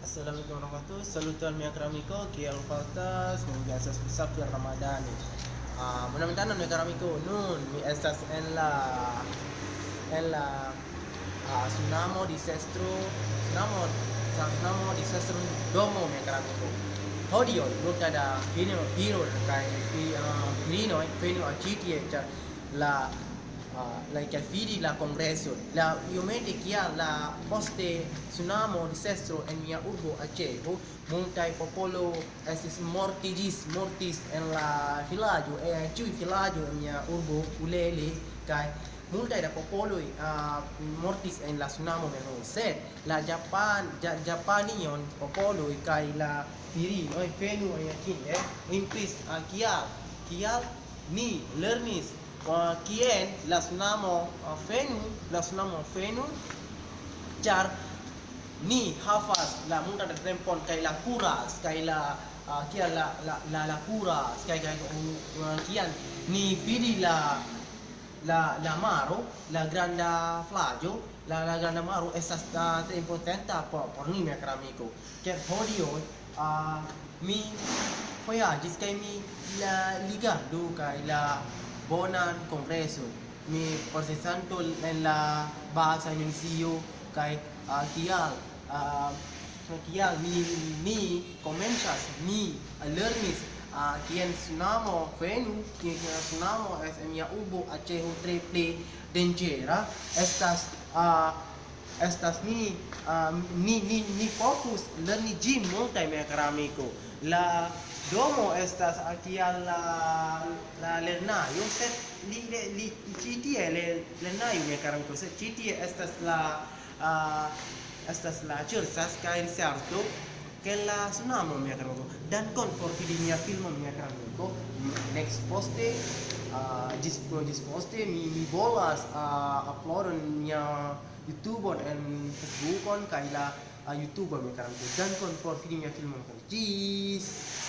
Assalamualaikum warahmatullahi wabarakatuh. Saluton mi caro amico, chi è falta, semoga se safir Ramadani. Mudah-mudahan mi caro amico, nun mi estas Tsunamo disestro, Tsunamo disestro domo mi caro amico. Hodio, multa da fino kai fino a GTA la like fidi la congresso la iomente chia la poste tsunamo disestro en mia urbo Aceh multai popolo estis mortis en la vilaggio e ciui vilaggio en mia urbo Ulele kai multai da popolo mortis en la tsunamo meno sed la Japanion popolo kai la firi oi fenu en yakin impis kial ni lernis kien la tsunamo fenu char ni havas la multa de tempon kaj la kuras kaj kia la kuras kaj kian ni vidi la maro la granda flago la granda maro estas tre importanta por ni mia kara amiko ke hodio mi vojaĝis kaj mi la ligado kaj la bonan congreso mi procesanto en la basa inicio kai kial mi komencas mi lernis kien tsunamo venu kien tsunamo es en mia urbo Aceh tre pli danĝera estas ni fokus lerni ĝin multaj mia kara amiko la domo estas kiel la lernajo sed li ĉi tie lernajo mia kara amiko sed ĉi tie estas la ĉersas kaj riserto ke la tsunamo mia kara amiko dankon por vidi mia filmo mia kara amiko next poste ĝis poste mi volas uploadon mia YouTube en Facebook kaj la YouTube mia kara amiko dankon por vidi mia filmo ĝis